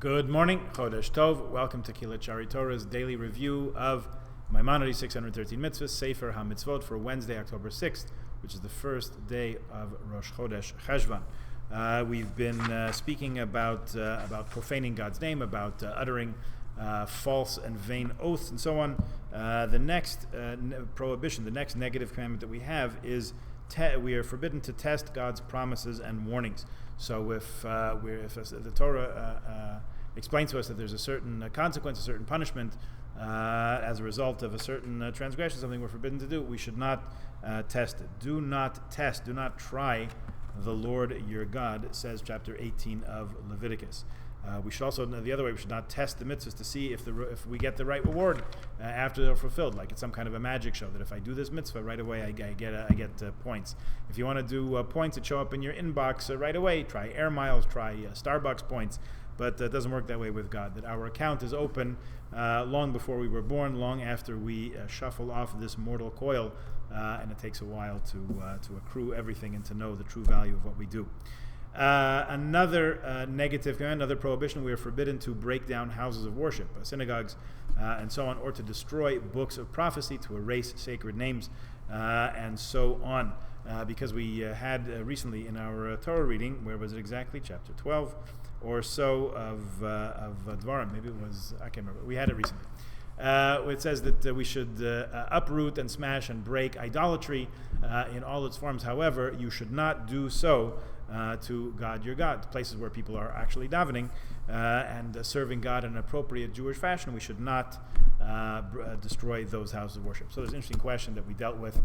Good morning, Chodesh Tov. Welcome to Kilat Shari Torah's daily review of Maimonides' 613 mitzvahs, Sefer HaMitzvot for Wednesday, October 6th, which is the first day of Rosh Chodesh Cheshvan. We've been speaking about profaning God's name, about uttering false and vain oaths, and so on. The next prohibition, the next negative commandment that we have is we are forbidden to test God's promises and warnings. So if the Torah explains to us that there's a certain consequence, a certain punishment as a result of a certain transgression, something we're forbidden to do, we should not test it. Do not test, do not try the Lord your God, says chapter 18 of Leviticus. We should also, the other way, we should not test the mitzvahs to see if we get the right reward after they're fulfilled, like it's some kind of a magic show, that if I do this mitzvah right away, I get points. If you want to do points that show up in your inbox right away, try air miles, try Starbucks points, but it doesn't work that way with God, that our account is open long before we were born, long after we shuffle off this mortal coil, and it takes a while to accrue everything and to know the true value of what we do. Another negative command, another prohibition: we are forbidden to break down houses of worship, synagogues, and so on, or to destroy books of prophecy, to erase sacred names, and so on. Because we had recently in our Torah reading, where was it exactly? Chapter 12 or so of Dvarim. Maybe it was, I can't remember. We had it recently. It says that we should uproot and smash and break idolatry in all its forms. However, you should not do so to God your God, places where people are actually davening and serving God in an appropriate Jewish fashion. We should not destroy those houses of worship. So there's an interesting question that we dealt with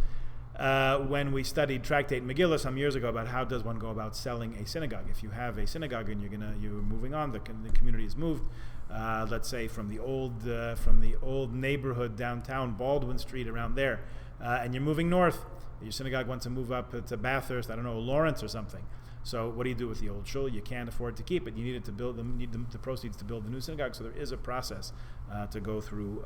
when we studied Tractate Megillah some years ago about how does one go about selling a synagogue. If you have a synagogue and you're moving on, the community is moved, let's say from the old neighborhood downtown, Baldwin Street, around there, and you're moving north. Your synagogue wants to move up to Bathurst, Lawrence or something. So what do you do with the old shul? You can't afford to keep it. You need the proceeds to build the new synagogue. So there is a process to go through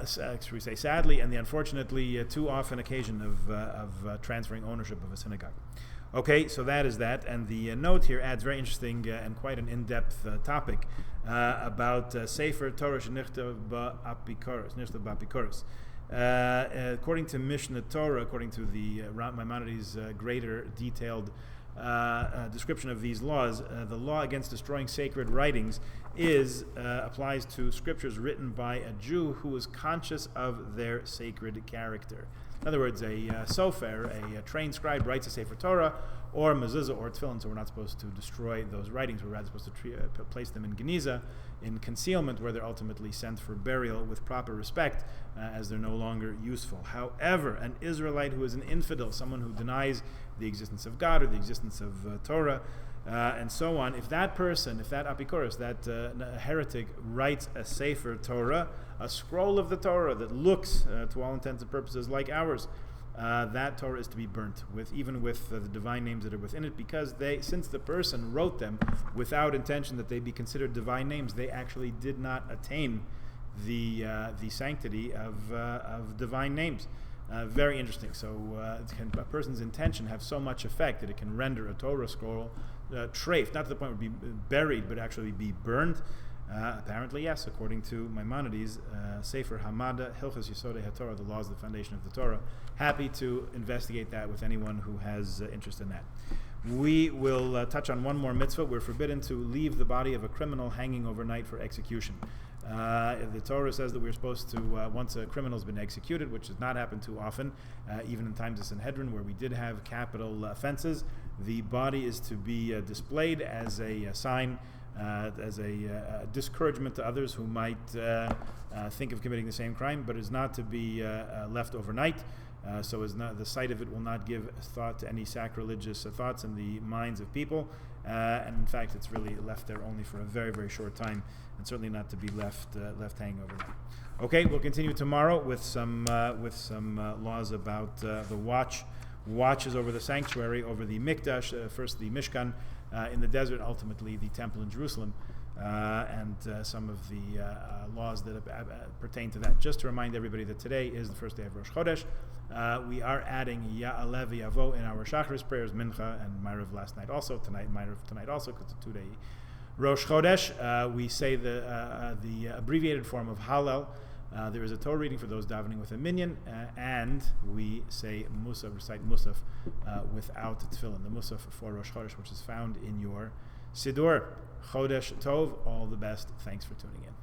should we say sadly, and the unfortunately too often occasion of transferring ownership of a synagogue. Okay, so that is that, and the note here adds very interesting and quite an in-depth topic about Sefer Torah Shenichtav Ba'apikoros. According to Mishnah Torah, according to the Maimonides' greater detailed description of these laws, the law against destroying sacred writings applies to scriptures written by a Jew who is conscious of their sacred character. In other words, a sofer, a trained scribe, writes a Sefer Torah or mezuzah or tefillin, so we're not supposed to destroy those writings. We're rather supposed to place them in geniza, in concealment, where they're ultimately sent for burial with proper respect, as they're no longer useful. However, an Israelite who is an infidel, someone who denies the existence of God or the existence of Torah, and so on, if that apikoros, that heretic, writes a Sefer Torah, a scroll of the Torah that looks, to all intents and purposes, like ours, that Torah is to be burnt, even with the divine names that are within it, because since the person wrote them without intention that they be considered divine names, they actually did not attain the sanctity of divine names. Very interesting. So can a person's intention have so much effect that it can render a Torah scroll treif, not to the point where it would be buried, but actually be burned? Apparently, yes, according to Maimonides, Sefer Hamada, Hilchos Yesodei HaTorah, the laws of the foundation of the Torah. Happy to investigate that with anyone who has interest in that. We will touch on one more mitzvah. We're forbidden to leave the body of a criminal hanging overnight for execution. The Torah says that we're supposed to, once a criminal's been executed, which does not happen too often, even in times of Sanhedrin, where we did have capital offenses, the body is to be displayed as a sign, as a discouragement to others who might think of committing the same crime, but is not to be left overnight. So the sight of it will not give thought to any sacrilegious thoughts in the minds of people, and in fact, it's really left there only for a very, very short time, and certainly not to be left hanging overnight. Okay, we'll continue tomorrow with some laws about the watches over the sanctuary, over the Mikdash, first the Mishkan in the desert, ultimately the temple in Jerusalem. and some of the laws that pertain to that. Just to remind everybody that today is the first day of Rosh Chodesh. We are adding Ya'aleh V'Yavo in our Shacharis prayers, Mincha and Ma'ariv last night also, Ma'ariv tonight also, because it's a 2-day Rosh Chodesh. We say the abbreviated form of Hallel. There is a Torah reading for those davening with a minyan, and we say recite Musaf without tefillin, the Musaf for Rosh Chodesh, which is found in your Siddur. Chodesh Tov, all the best. Thanks for tuning in.